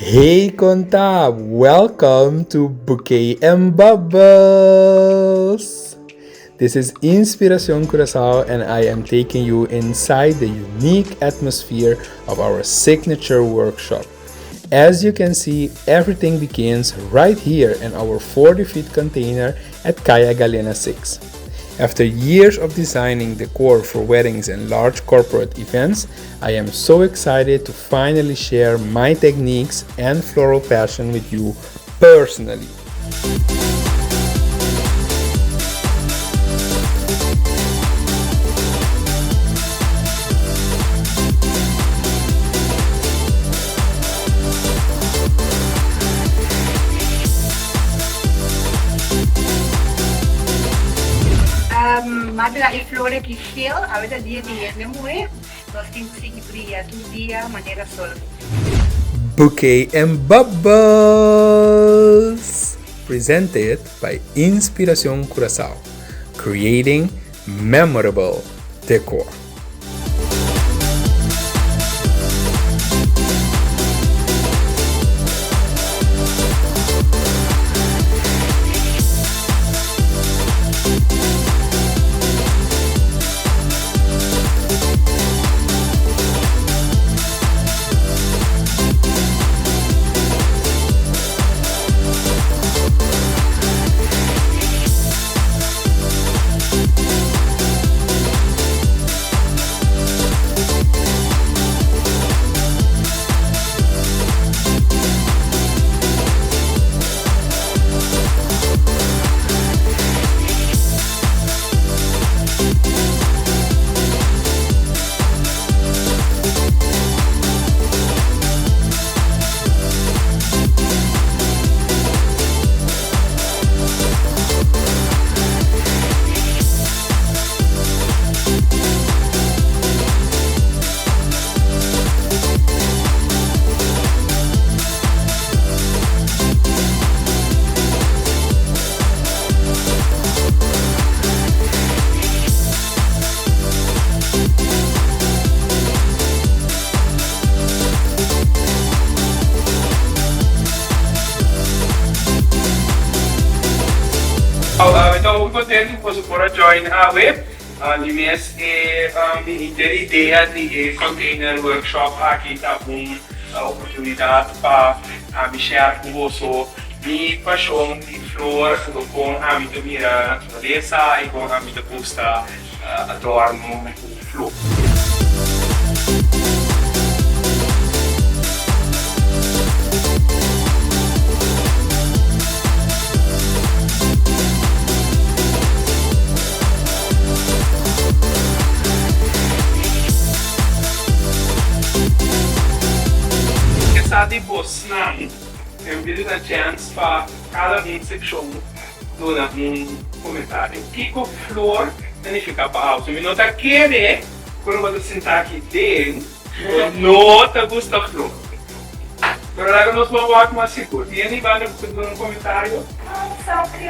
Hey Konta, welcome to Bouquet Bubbles. This is Inspiración Curaçao and I am taking you inside the unique atmosphere of our signature workshop. As you can see, everything begins right here in our 40-feet container at Calle Galena 6. After years of designing decor for weddings and large corporate events, I am so excited to finally share my techniques and floral passion with you personally. Madela e flore que geel, avete dia de moe, nós temos que brilhar todo dia, maneira sol. Bouquet Bubbles, presented by Inspiración Curaçao, creating memorable decor. Então, contente por join a web. De mês ter ideia de container workshop aqui tá uma oportunidade para me share com você minha paixão de flor com a minha mira natureza e com a minha posta adorno com flor. De Bosna, eu vi a chance para cada seção dar comentário. Que flor significa para você? Não está querendo quando você sentar aqui dentro, não está gostando flor. Mas agora nós vamos falar com uma segura. E ele vai dar comentário. Só que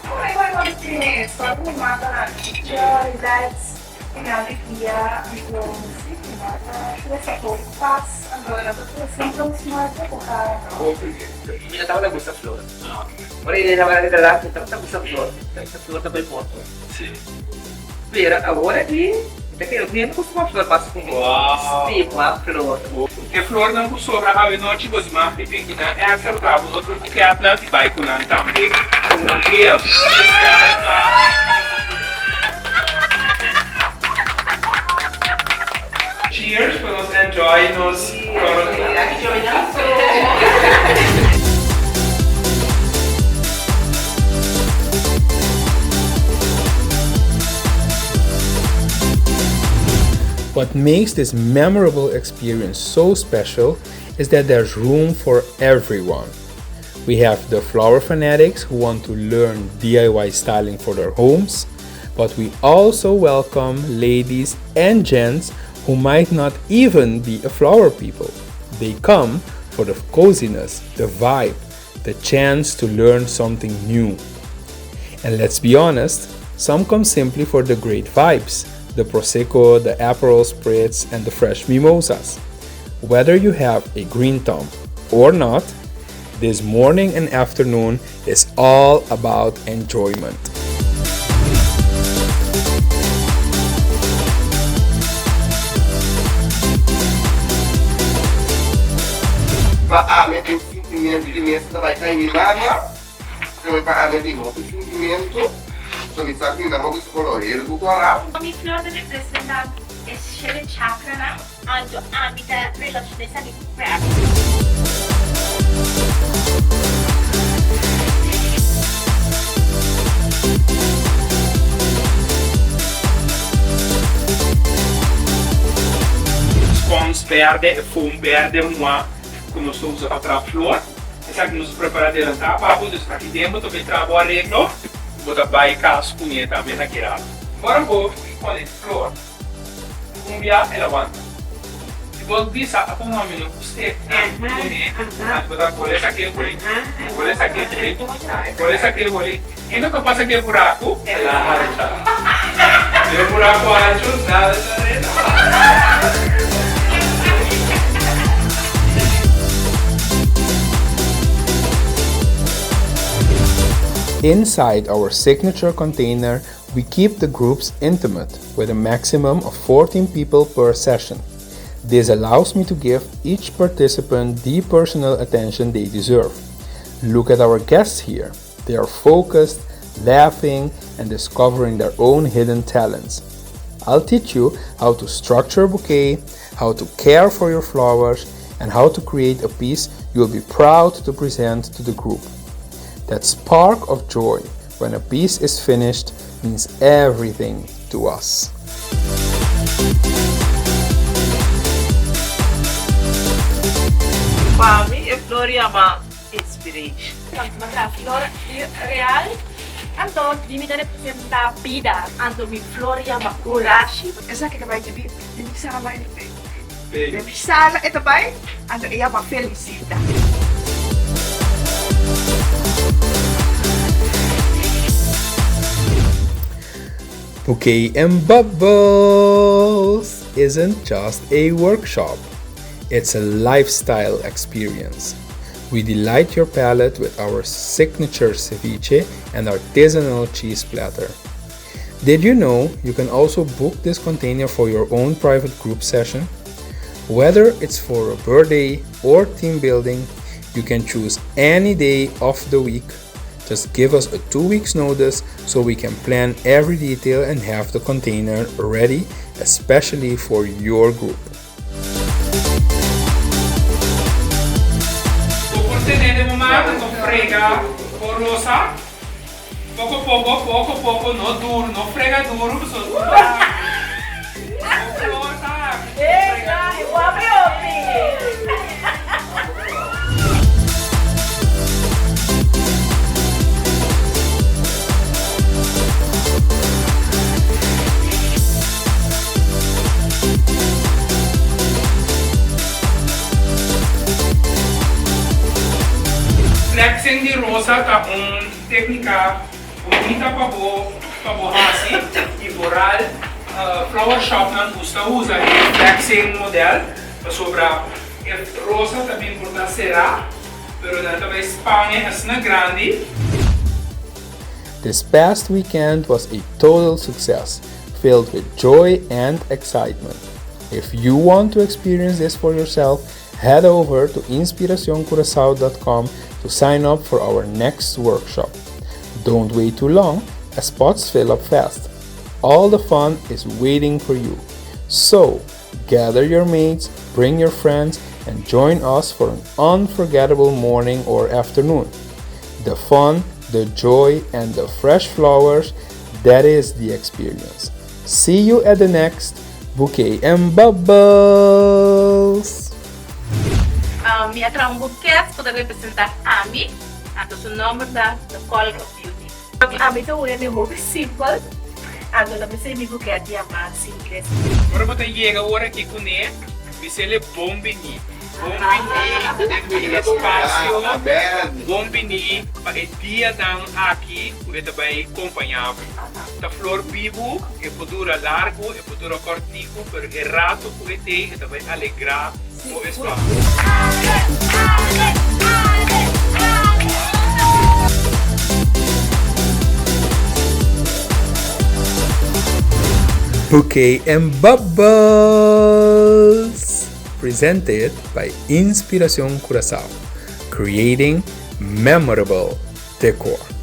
como é que vai acontecer? Só com uma prioridades em alegria, essa cor paz, agora sempre um senhor de porra. Minha tava da gusta flor. Ora ele estava na verdade, então tá gusta flor. Essa flor também pode. Sim. Vera, agora aqui, daqui eu nem costuma flor passa com tipo a flor. Porque flor não sobra a noite dos mapas pequena é acertável. Outro que a planta vai com a também. Cheers for us enjoy nos. What makes this memorable experience so special is that there's room for everyone. We have the flower fanatics who want to learn DIY styling for their homes, but we also welcome ladies and gents who might not even be a flower people. They come for the coziness, the vibe, the chance to learn something new. And let's be honest, some come simply for the great vibes, the Prosecco, the Aperol Spritz, and the fresh Mimosas. Whether you have a green thumb, or not, this morning and afternoon is all about enjoyment. Paamin yung sentimento de mesa vai cair milagre, eu paamin de outro sentimento, so it's something that we colorido do coral. Mi flor de representa el chakra na ando amita relacionesa di crab. Spons verde, foam verde, que nós estamos a trabalhar flor. Essa que nos prepara de lançar, para poder estar aqui dentro, também trabalhar arreglo, botar baia casco, também naquele lado. Agora vou escolher flor. Cumbia, ela aguenta. Se você bisa, a pôr nome no você, botar por essa aqui, por essa aqui, por essa aqui, então que passa aqui buraco, ela arranca. E o buraco ajuda, Inside our signature container, we keep the groups intimate with a maximum of 14 people per session. This allows me to give each participant the personal attention they deserve. Look at our guests here. They are focused, laughing, and discovering their own hidden talents. I'll teach you how to structure a bouquet, how to care for your flowers, and how to create a piece you'll be proud to present to the group. That spark of joy when a piece is finished means everything to us. Para mim, a flor é uma inspiração. A flor real ando limita representa vida, ando mi flor é uma coragem. Essa que vai te vir, bisa ka ba ito? Bisa na ito ba? Ano iya ba felicidade? Bouquet Bubbles isn't just a workshop, it's a lifestyle experience. We delight your palate with our signature ceviche and artisanal cheese platter. Did you know you can also book this container for your own private group session? Whether it's for a birthday or team building, you can choose any day of the week. Just give us a 2 weeks notice so we can plan every detail and have the container ready, especially for your group. O contenente não frega com rosa, pouco, não duro, não frega duro, Eita, eu abri o flexing de rosa tá técnica bonita para borrar assim e Floral flower shop não custa usar flexing model para sobrar rosa também por dar será, pero também Espanha é assim grande. This past weekend was a total success, filled with joy and excitement. If you want to experience this for yourself, head over to inspiracioncuraçao.com to sign up for our next workshop. Don't wait too long, as spots fill up fast. All the fun is waiting for you. So, gather your mates, bring your friends, and join us for an unforgettable morning or afternoon. The fun, the joy, and the fresh flowers, that is the experience. See you at the next Bouquet Bubbles! Mi atra bouquets pode representar Ami, ando su nome da The Color of Beauty. Ami ito una ni hobby simple. Ano na bisa mi bouquet ya mas simple. Agora vou ter que agora aqui com ele, se ele bom bem. tem espaço, Aberto. bom venir para o dia aqui, porque também acompanhar. A flor vivo, é por dura largo, é por dura cortico, pero é rato porque tem, também alegrar o espaço. Bouquet Bubbles, presented by Inspiración Curaçao, creating memorable decor.